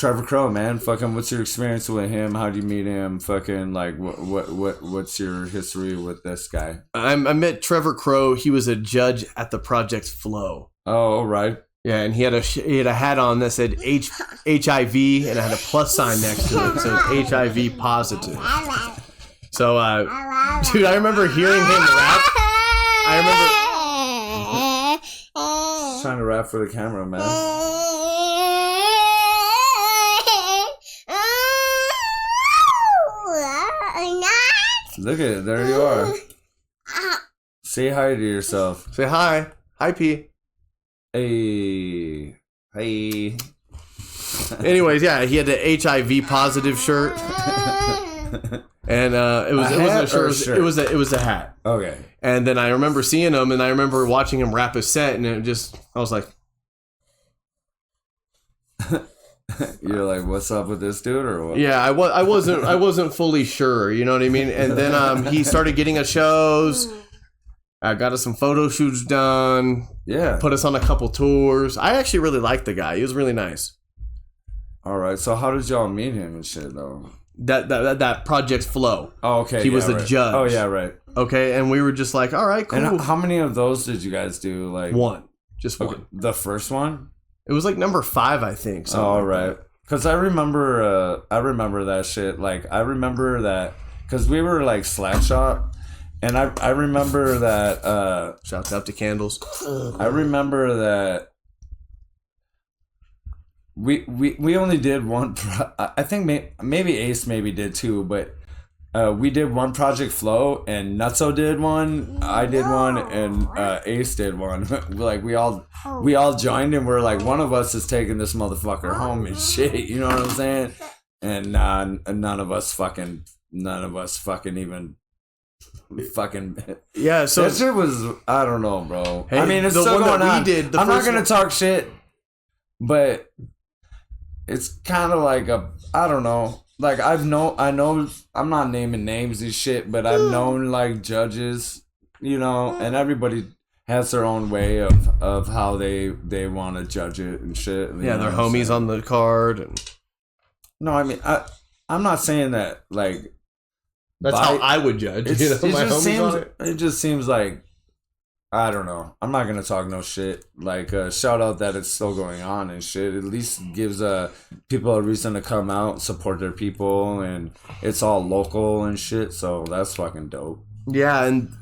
Trevor Crow, man. Fucking, what's your experience with him? How do you meet him? Fucking, like, what's your history with this guy? I met Trevor Crow. He was a judge at the Project Flow. Oh, right. Yeah, and he had a hat on that said HIV, and it had a plus sign next to it. So HIV positive. So, dude, I remember hearing him rap. Just trying to rap for the camera, man. Look at it. There you are. Say hi to yourself. Say hi. Hi, P. Hey. Hey. Anyways, yeah, he had the HIV positive shirt. And it was a shirt. It was a hat. Okay. And then I remember seeing him, and I remember watching him rap a set, and I was like, you're like, what's up with this dude, or what? Yeah, I wasn't fully sure, you know what I mean? And then he started getting us shows. I got us some photo shoots done. Yeah. Put us on a couple tours. I actually really liked the guy. He was really nice. All right. So how did y'all meet him and shit though? That Project Flow. Oh, okay. He was the judge. Oh, yeah, right. Okay, and we were just like, all right, cool. And how many of those did you guys do? Like one. Just one. Okay, the first one? It was like number 5, I think. Oh, right. Because I remember that shit. Like, I remember that because we were like Slapshot, and I remember that. Shouts out to Candles. I remember that we only did one. I think maybe Ace maybe did too, but we did one Project Flow, and Nutso did one. I did one, and Ace did one. Like we all joined, and we're like, one of us is taking this motherfucker home and shit. You know what I'm saying? And none of us fucking even. Fucking yeah, so that shit was, I don't know, bro. Hey, I mean, it's still going on. I'm not gonna talk shit, but it's kind of like I don't know. Like I know I'm not naming names and shit, but I've known like judges, you know, and everybody has their own way of how they want to judge it and shit. Yeah, their homies on the card. And no, I mean I'm not saying that like. That's how I would judge. It just seems like, I don't know. I'm not gonna talk no shit. Like shout out that it's still going on and shit. At least gives people a reason to come out, support their people, and it's all local and shit. So that's fucking dope. Yeah, and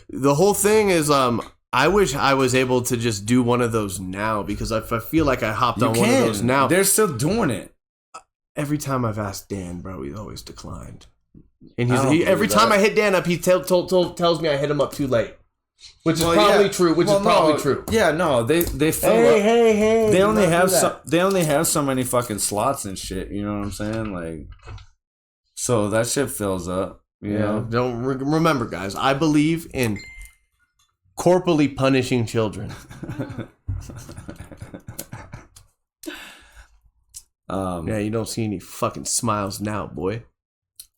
the whole thing is, I wish I was able to just do one of those now, because I feel like I hopped on one of those now. They're still doing it. Every time I've asked Dan, bro, he's always declined. And every time I hit Dan up, he tells me I hit him up too late, which is probably true. True. Yeah, no, they fill up. Hey. They only have so many fucking slots and shit. You know what I'm saying? Like, so that shit fills up. You know? Don't remember, guys. I believe in corporally punishing children. Yeah, you don't see any fucking smiles now, boy.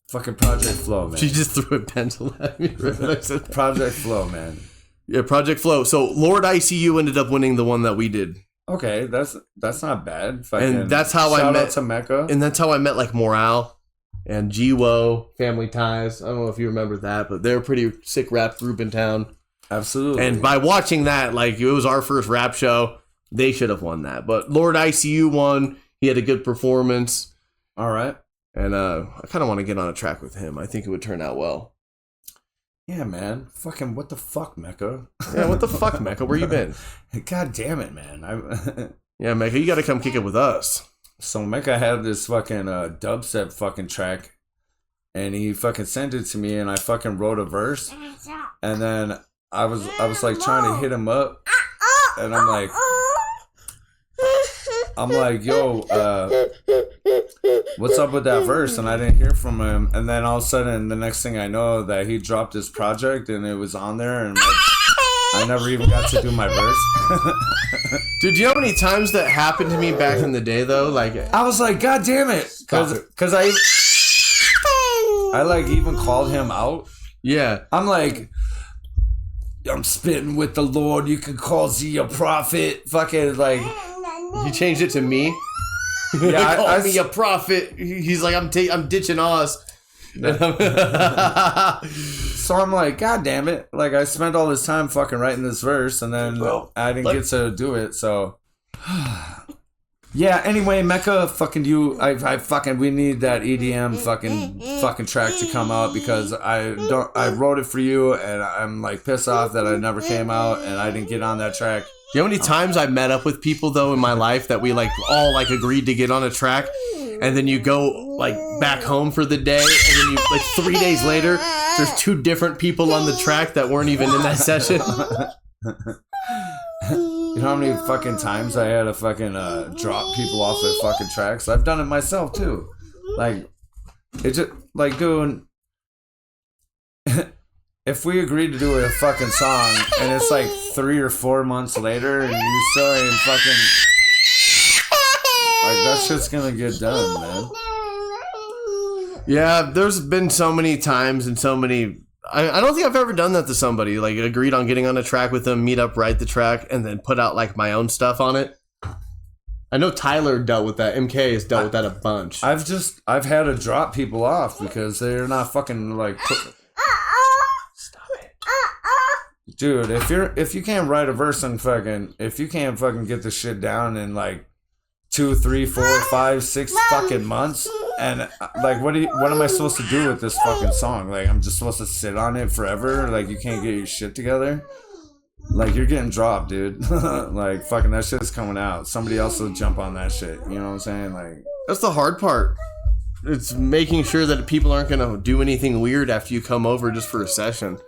Fucking Project Flow, man. She just threw a pencil at me. Project Flow, man. Yeah, Project Flow. So Lord ICU ended up winning the one that we did. Okay, that's not bad. And that's how I met. Shout out to Mecca. And that's how I met like Morale and G-Wo, Family Ties. I don't know if you remember that, but they're a pretty sick rap group in town. Absolutely. And by watching that, like, it was our first rap show. They should have won that. But Lord ICU won. He had a good performance. All right. And I kind of want to get on a track with him. I think it would turn out well. Yeah, man. Fucking what the fuck, Mecca? Yeah, what the fuck, Mecca? Where you been? God damn it, man. Yeah, Mecca, you got to come kick it with us. So Mecca had this fucking dubstep fucking track, and he fucking sent it to me, and I fucking wrote a verse, and then I was like trying to hit him up, and I'm like, yo, what's up with that verse? And I didn't hear from him. And then all of a sudden, the next thing I know, that he dropped his project and it was on there, and like, I never even got to do my verse. Dude, you know how many times that happened to me back in the day, though? Like, I was like, God damn it. Because I like even called him out. Yeah. I'm like, I'm spitting with the Lord. You can call Z a prophet. Fucking like. You changed it to me? Yeah, call me a prophet. He's like, I'm ditching Oz. So I'm like, God damn it! Like I spent all this time fucking writing this verse, and then I didn't get to do it. So yeah. Anyway, Mecca, fucking you. I fucking we need that EDM fucking track to come out because I wrote it for you, and I'm like pissed off that it never came out, and I didn't get on that track. You know how many times I met up with people though in my life that we like all like agreed to get on a track, and then you go like back home for the day, and then you like 3 days later, there's 2 different people on the track that weren't even in that session. You know how many fucking times I had to fucking drop people off at fucking tracks? I've done it myself too. Like it just like dude. If we agreed to do a fucking song and it's like 3 or 4 months later and you still ain't fucking like that shit's gonna get done, man. Yeah, there's been so many times and so many. I don't think I've ever done that to somebody. Like agreed on getting on a track with them, meet up, write the track, and then put out like my own stuff on it. I know Tyler dealt with that. MK has dealt with that a bunch. I've had to drop people off because they're not fucking like. Dude, if you can't write a verse and if you can't fucking get the shit down in like 2, 3, 4, 5, 6 fucking months, and like what am I supposed to do with this fucking song? Like I'm just supposed to sit on it forever? Like you can't get your shit together? Like you're getting dropped, dude. Like fucking that shit's coming out. Somebody else will jump on that shit. You know what I'm saying? Like that's the hard part. It's making sure that people aren't gonna do anything weird after you come over just for a session.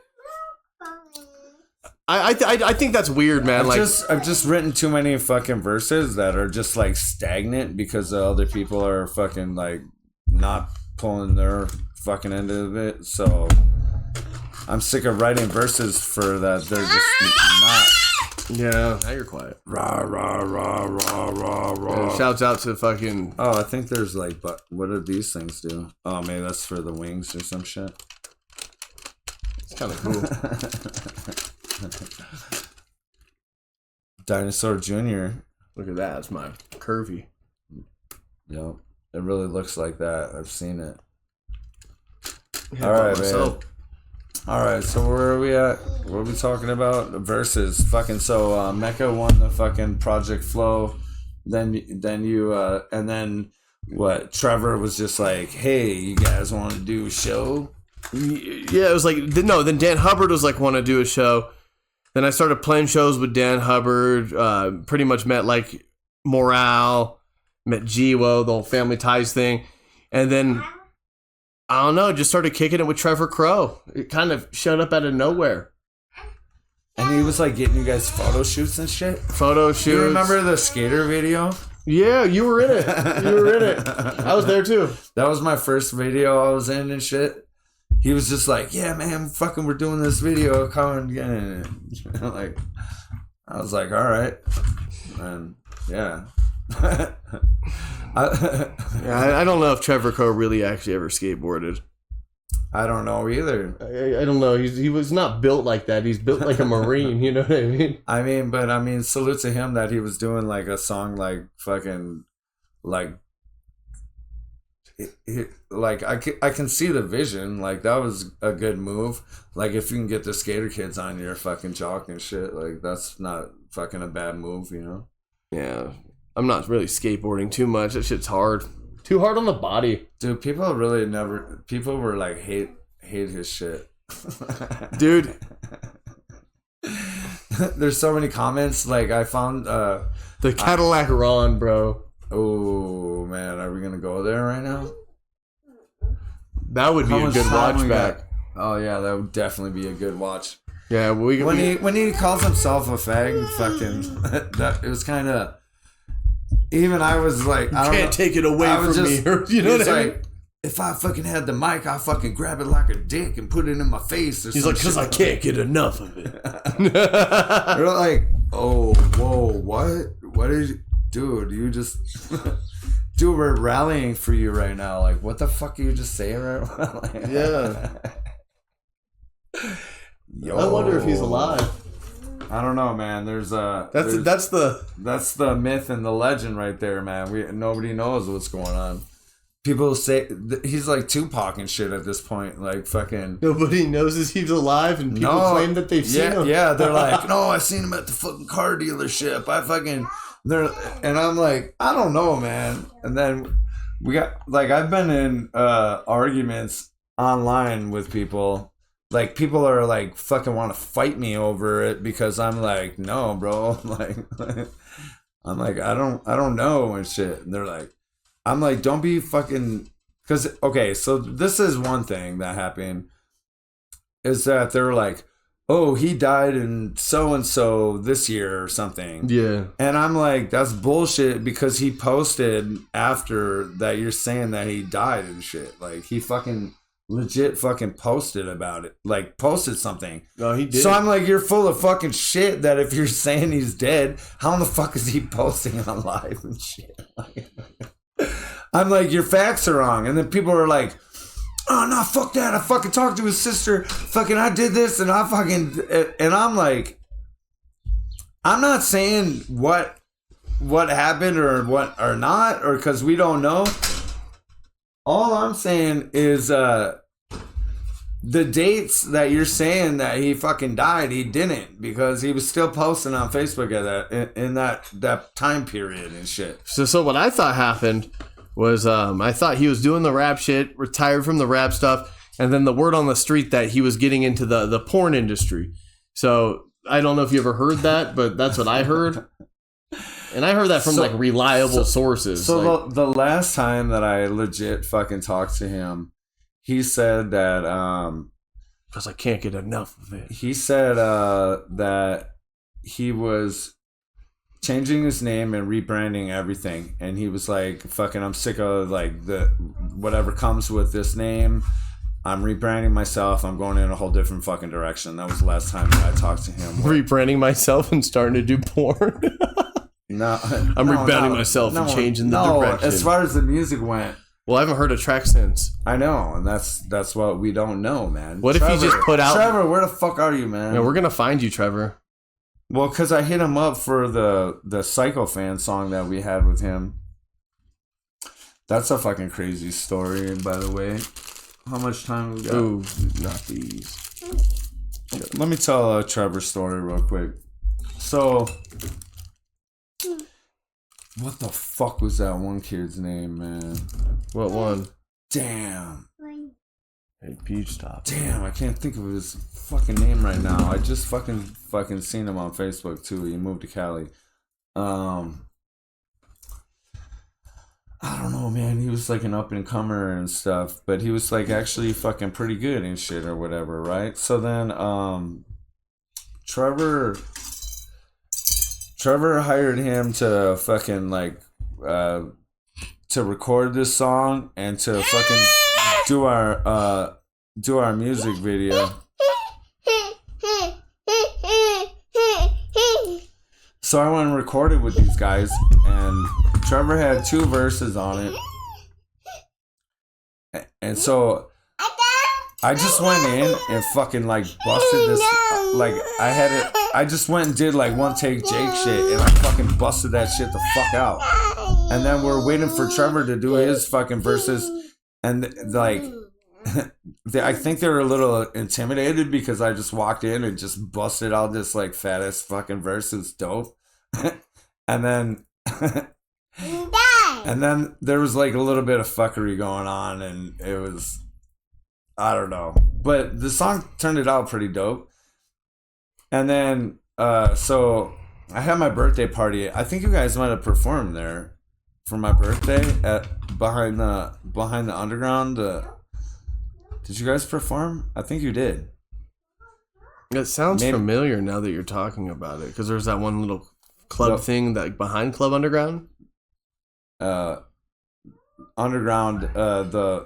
I think that's weird, man. I've just written too many fucking verses that are just like stagnant because the other people are fucking like not pulling their fucking end of it. So I'm sick of writing verses for that. They're just not. Yeah. Now you're quiet. Rah rah rah rah rah rah. Yeah, shouts out to fucking. Oh, I think there's like, but what do these things do? Oh, maybe that's for the wings or some shit. It's kind of cool. Dinosaur Jr. Look at that. It's my curvy. Yep. It really looks like that. I've seen it. Yeah, all right, man. All right, so where are we at? What are we talking about? Versus fucking. So Mecca won the fucking Project Flow. Then you and then what? Trevor was just like, hey, you guys want to do a show? Yeah, it was like no. Then Dan Hubbard was like, want to do a show. Then I started playing shows with Dan Hubbard. Pretty much met like Morale, met Jiwo, the whole Family Ties thing, and then I don't know, just started kicking it with Trevor Crow. It kind of showed up out of nowhere. And he was like getting you guys photo shoots and shit. Photo shoots. You remember the skater video? Yeah, you were in it. You were in it. I was there too. That was my first video I was in and shit. He was just like, yeah, man, fucking we're doing this video. Come and get in it. Like, I was like, all right. And yeah. I don't know if Trevor Crow really actually ever skateboarded. I don't know either. I don't know. He was not built like that. He's built like a Marine. You know what I mean? I mean, salute to him that he was doing like a song like fucking like. Like I can see the vision. Like that was a good move. Like if you can get the skater kids on your fucking jock and shit, like that's not fucking a bad move, you know? Yeah, I'm not really skateboarding too much. That shit's hard. Too hard on the body, dude. People really never. People were like hate his shit, dude. There's so many comments. Like I found the Cadillac Ron, bro. Oh man, are we gonna go there right now? That would be a good watch back. Oh yeah, that would definitely be a good watch. Yeah, when he calls himself a fag, fucking that it was kind of. Even I was like, I can't take it away from me. You know what I mean? If I fucking had the mic, I'd fucking grab it like a dick and put it in my face. Or he's like, because I can't get enough of it. They're like, oh, whoa, what? What is, dude? You just, dude, we're rallying for you right now. Like, what the fuck are you just saying right now? Yeah. Yo. I wonder if he's alive. I don't know, man. There's That's the myth and the legend right there, man. Nobody knows what's going on. People say he's like Tupac and shit at this point. Like fucking nobody knows if he's alive, and people claim that they've seen him. Yeah, they're like, no, I seen him at the fucking car dealership. And I'm like, I don't know, man. And then we got like I've been in arguments online with people. Like people are like fucking want to fight me over it because I'm like, no, bro. I'm like, I don't know and shit. And they're like, I'm like, don't be fucking, because, okay, so this is one thing that happened, is that they're like, oh, he died in so-and-so this year or something. Yeah. And I'm like, that's bullshit, because he posted after that you're saying that he died and shit. Like, he fucking legit fucking posted about it. Like, posted something. No, he did. So I'm like, you're full of fucking shit that if you're saying he's dead, how in the fuck is he posting on live and shit? I'm like, your facts are wrong. And then people are like, oh, no, fuck that. I fucking talked to his sister. Fucking, I did this and I fucking... And I'm like, I'm not saying what happened or what or not, or because we don't know. All I'm saying is the dates that you're saying that he fucking died, he didn't, because he was still posting on Facebook at that in that time period and shit. So what I thought happened was I thought he was doing the rap shit, retired from the rap stuff, and then the word on the street that he was getting into the porn industry. So I don't know if you ever heard that, but that's what I heard. And I heard that from like reliable sources. So like, the last time that I legit fucking talked to him, he said that because I can't get enough of it. He said that he was changing his name and rebranding everything, and he was like, fucking, I'm sick of like the whatever comes with this name. I'm rebranding myself. I'm going in a whole different fucking direction. That was the last time that I talked to him. Rebranding myself and starting to do porn. I'm rebranding myself and changing the direction. As far as the music went. Well, I haven't heard a track since. I know, and that's what we don't know, man. What Trevor, if he just put out... Trevor, where the fuck are you, man? Yeah, we're going to find you, Trevor. Well, because I hit him up for the Psycho Fan song that we had with him. That's a fucking crazy story, by the way. How much time we got? Ooh, not these. Let me tell Trevor's story real quick. So, what the fuck was that one kid's name, man? What one? Damn. Hey, Peach Top. Damn, I can't think of his fucking name right now. I just fucking seen him on Facebook too. He moved to Cali. I don't know, man. He was like an up and comer and stuff, but he was like actually fucking pretty good and shit or whatever, right? So then, Trevor hired him to fucking like, to record this song and to fucking do our music video. So I went and recorded with these guys, and Trevor had 2 verses on it. And so I just went in and fucking like busted this, like I just went and did like one take Jake shit, and I fucking busted that shit the fuck out. And then we're waiting for Trevor to do his fucking verses, and like I think they were a little intimidated because I just walked in and just busted out this like fattest fucking verse. It's dope. And then there was like a little bit of fuckery going on, and it was, I don't know, but the song turned it out pretty dope. And then so I had my birthday party. I think you guys might have performed there for my birthday at behind the underground. Did you guys perform? I think you did. It sounds familiar now that you're talking about it, because there's that one little club thing that behind Club Underground. Underground,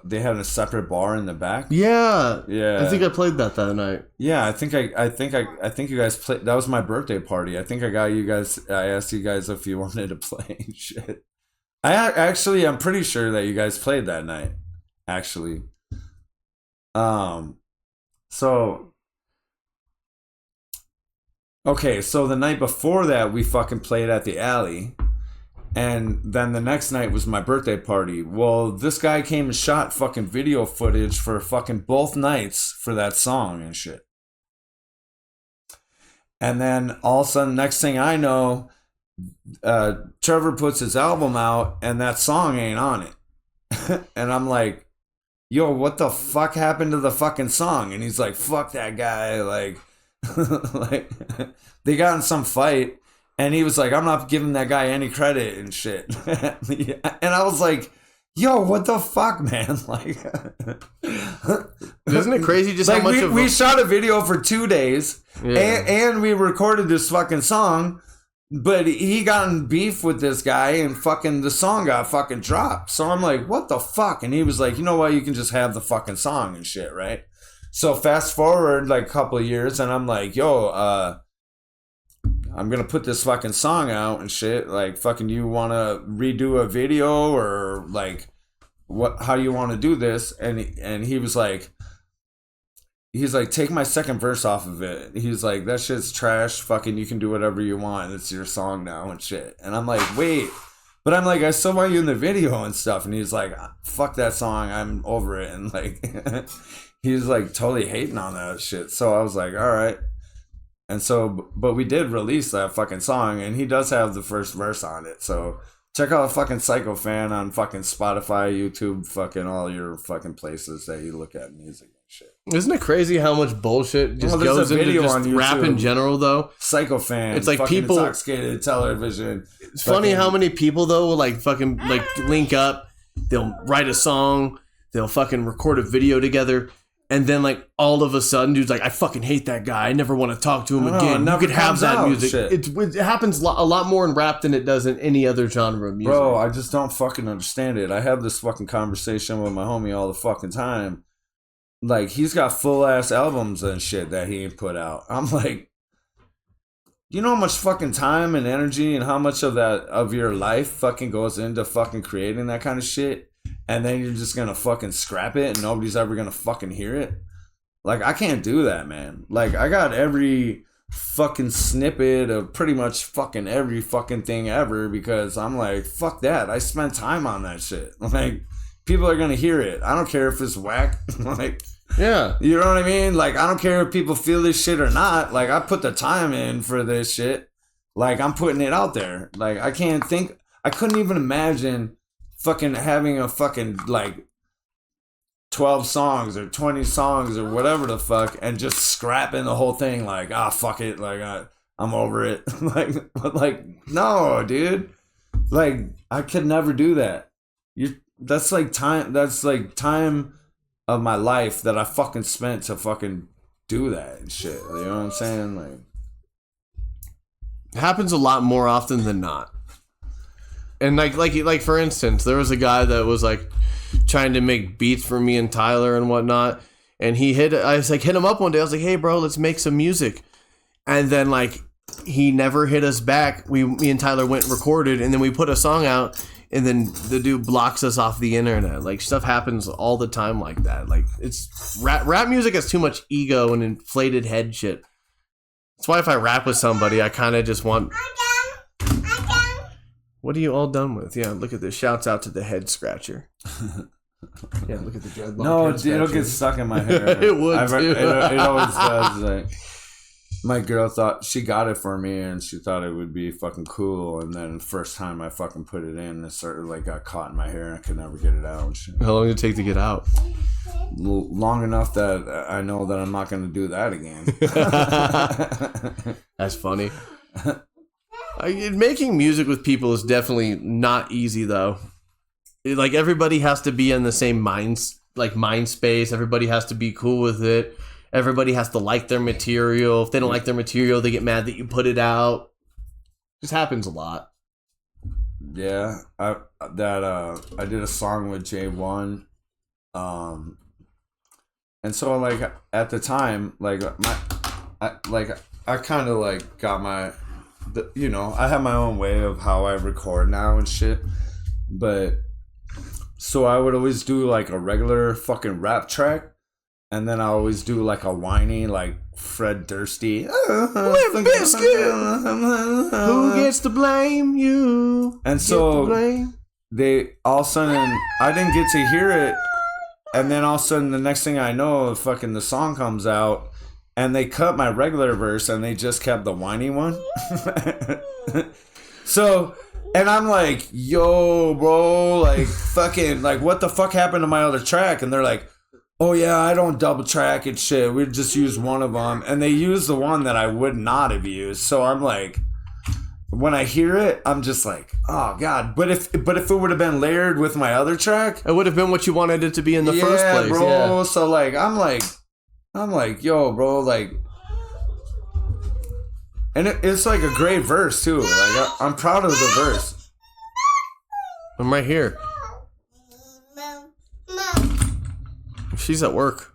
they had a separate bar in the back. Yeah. I think I played that night. Yeah, I think you guys played. That was my birthday party. I think I got you guys. I asked you guys if you wanted to play. Shit. I'm pretty sure that you guys played that night. Actually. So Okay, so the night before that, we fucking played at the alley. And then the next night was my birthday party. Well, this guy came and shot fucking video footage for fucking both nights for that song and shit. And then all of a sudden, next thing I know, Trevor puts his album out and that song ain't on it. And I'm like, yo, what the fuck happened to the fucking song? And he's like, fuck that guy. Like, like they got in some fight and he was like, I'm not giving that guy any credit and shit. And I was like, yo, what the fuck, man? Like, isn't it crazy just like how much we shot a video for 2 days Yeah. and we recorded this fucking song, but he got in beef with this guy and fucking the song got fucking dropped. So I'm like, what the fuck? And he was like, you know what? You can just have the fucking song and shit, right? So fast forward like a couple of years and I'm like, yo, I'm gonna put this fucking song out and shit. Like, fucking, you wanna redo a video or like, what? How you want to do this? And he was like, he's like, take my second verse off of it. He's like, that shit's trash. Fucking, you can do whatever you want. It's your song now and shit. And I'm like, wait. But I'm like, I still want you in the video and stuff. And he's like, fuck that song. I'm over it. And like, he's like totally hating on that shit. So I was like, all right. And so, but we did release that fucking song, and he does have the first verse on it. So check out fucking Psycho Fan on fucking Spotify, YouTube, fucking all your fucking places that you look at music and shit. Isn't it crazy how much bullshit just there's goes a into video just on YouTube. rap in general, though? Psycho Fan. It's like fucking people- Intoxxikated television. It's funny how many people, though, will like fucking like link up, they'll write a song, they'll fucking record a video together, and then like all of a sudden, dude's like, I fucking hate that guy. I never want to talk to him No, it again. You never could have comes that out, music. shit. It happens a lot more in rap than it does in any other genre of music. Bro, I just don't fucking understand it. I have this fucking conversation with my homie all the fucking time. Like, he's got full ass albums and shit that he ain't put out. I'm like, you know how much fucking time and energy and how much of that of your life fucking goes into fucking creating that kind of shit, and then you're just gonna fucking scrap it and nobody's ever gonna fucking hear it? Like, I can't do that, man. Like, I got every fucking snippet of pretty much fucking every fucking thing ever because I'm like, fuck that. I spent time on that shit. Like, people are gonna hear it. I don't care if it's whack. Like, yeah. you know what I mean? Like, I don't care if people feel this shit or not. Like, I put the time in for this shit. Like, I'm putting it out there. Like, I couldn't even imagine fucking having a fucking, like, 12 songs or 20 songs or whatever the fuck and just scrapping the whole thing. Like, fuck it. Like, I'm over it. like, no, dude. Like, I could never do that. That's like time of my life that I fucking spent to fucking do that and shit. You know what I'm saying? Like, It happens a lot more often than not. And like for instance, there was a guy that was like trying to make beats for me and Tyler and whatnot, and I was like, hit him up one day. I was like, hey bro, let's make some music. And then like he never hit us back. Me and Tyler went and recorded, and then we put a song out, and then the dude blocks us off the internet. Like, stuff happens all the time like that. Like, it's rap music has too much ego and inflated head shit. That's why if I rap with somebody, I kind of just want. What are you all done with? Yeah, look at this. Shouts out to the head scratcher. Yeah, look at the dreadlock. no, head it'll scratcher. get stuck in my hair. It would, too. It always does. Like, my girl thought she got it for me, and she thought it would be fucking cool. And then the first time I fucking put it in, it started like got caught in my hair, and I could never get it out. And shit. How long did it take to get out? Long enough that I know that I'm not going to do that again. That's funny. Making music with people is definitely not easy, though. Like, everybody has to be in the same mind space. Everybody has to be cool with it. Everybody has to like their material. If they don't like their material, they get mad that you put it out. It just happens a lot. Yeah, I did a song with J1, and so like at the time, like I kind of like got I have my own way of how I record now and shit, but so I would always do like a regular fucking rap track, and then I always do like a whiny, like Fred Dursty. Limp Bizkit. Who gets to blame? You. And so they all of a sudden, I didn't get to hear it, and then all of a sudden, the next thing I know, fucking the song comes out, and they cut my regular verse, and they just kept the whiny one. So, and I'm like, yo, bro, like, fucking, like, what the fuck happened to my other track? And they're like, oh, yeah, I don't double track and shit. We just use one of them. And they used the one that I would not have used. So I'm like, when I hear it, I'm just like, oh, God. But if it would have been layered with my other track, it would have been what you wanted it to be in the first place. Bro. Yeah. So, like, I'm like, yo, bro, like, and it's like a great verse, too. Like, I'm proud of the verse. I'm right here. She's at work.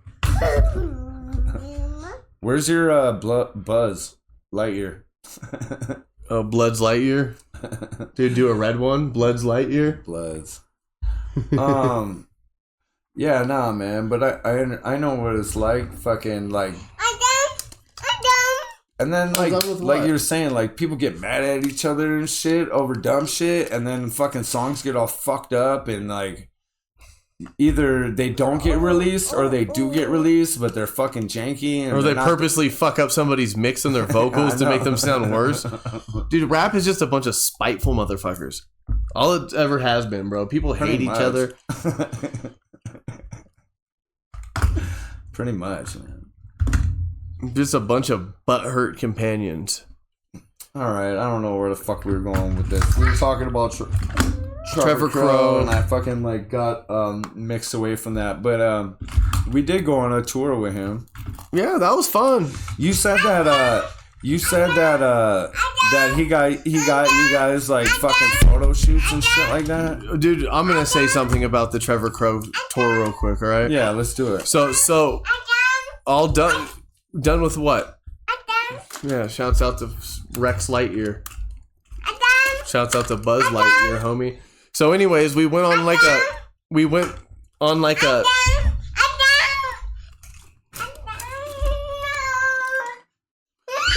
Where's your Buzz Lightyear? Oh, Blood's Lightyear? Dude, do a red one? Blood's Lightyear? Bloods. Yeah, nah, man. But I know what it's like. Fucking, like... And then, like you were saying, like, people get mad at each other and shit over dumb shit, and then fucking songs get all fucked up, and, like, either they don't get released or they do get released, but they're fucking janky. And or they purposely fuck up somebody's mix and their vocals to make them sound worse. Dude, rap is just a bunch of spiteful motherfuckers. All it ever has been, bro. People hate each other. Pretty much, man. Just a bunch of butthurt companions. Alright, I don't know where the fuck we were going with this. We were talking about Trevor Crow, and I fucking like got mixed away from that. But we did go on a tour with him. Yeah, that was fun. You said that that he got you guys like fucking photo shoots and shit like that. Dude, I'm gonna say something about the Trevor Crow tour real quick, alright? Yeah, let's do it. So all done with what? Yeah, shouts out to Rex Lightyear. Shouts out to Buzz Lightyear, homie. So anyways, we went on like a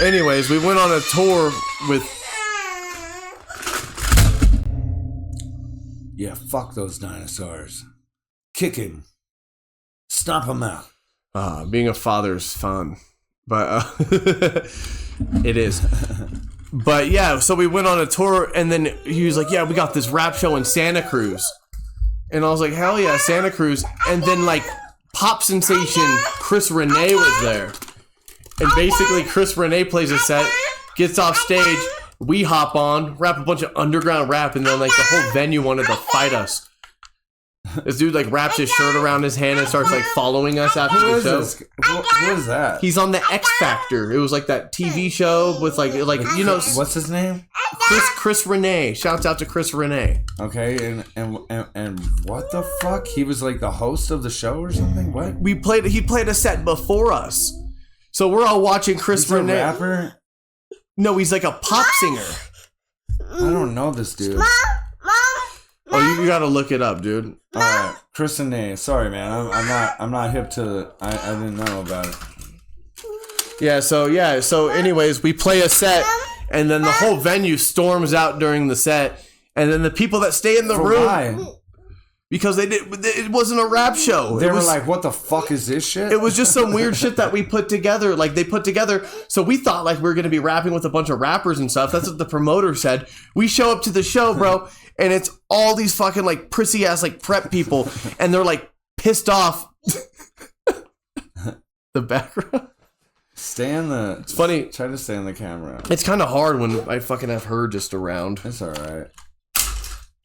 Anyways, we went on a tour with... Yeah, fuck those dinosaurs. Kick him. Stomp him out. Being a father is fun. But, it is. But yeah, so we went on a tour, and then he was like, yeah, we got this rap show in Santa Cruz. And I was like, hell yeah, Santa Cruz. And then, like, pop sensation Chris Renee was there. And basically, Chris Renee plays a set, gets off stage, we hop on, rap a bunch of underground rap, and then, like, the whole venue wanted to fight us. This dude, like, wraps his shirt around his hand and starts, like, following us after the show. Who is that? He's on the X Factor. It was, like, that TV show with, like you know... What's his name? Chris Renee. Shouts out to Chris Renee. Okay, and what the fuck? He was, like, the host of the show or something? What? He played a set before us. So we're all watching Chris Renee. He's a rapper? No, he's, like, a pop singer. I don't know this dude. Oh, you gotta look it up, dude. All right, Chris Renee. Sorry, man. I'm not hip to. I didn't know about it. Yeah. So anyways, we play a set, and then the whole venue storms out during the set, and then the people that stay in the room. Why? Because it wasn't a rap show. They were like, what the fuck is this shit? It was just some weird shit that we put together. Like, they put together. So we thought, like, we were going to be rapping with a bunch of rappers and stuff. That's what the promoter said. We show up to the show, bro, and it's all these fucking, like, prissy-ass, like, prep people. And they're, like, pissed off. The background. It's funny. Try to stay in the camera. It's kind of hard when I fucking have her just around. It's alright.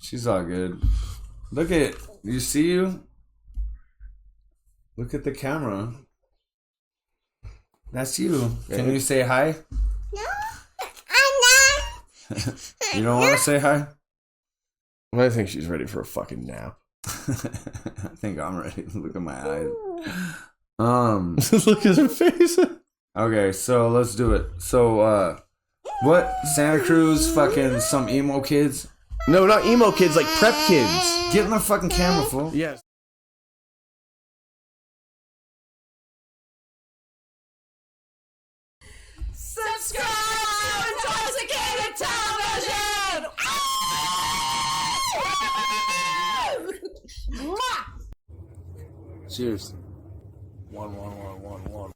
She's all good. Look at you. See you? Look at the camera. That's you. Can you say hi? No, I'm not. You don't want to say hi? I think she's ready for a fucking nap. I think I'm ready. Look at my eyes. Look at her face. Okay, so let's do it. So, what? Santa Cruz, fucking some emo kids? No, not emo kids, like prep kids. Get in the fucking camera, fool. Yes. Subscribe to Intoxxikated Television! Cheers. 1, 1, 1, 1, 1.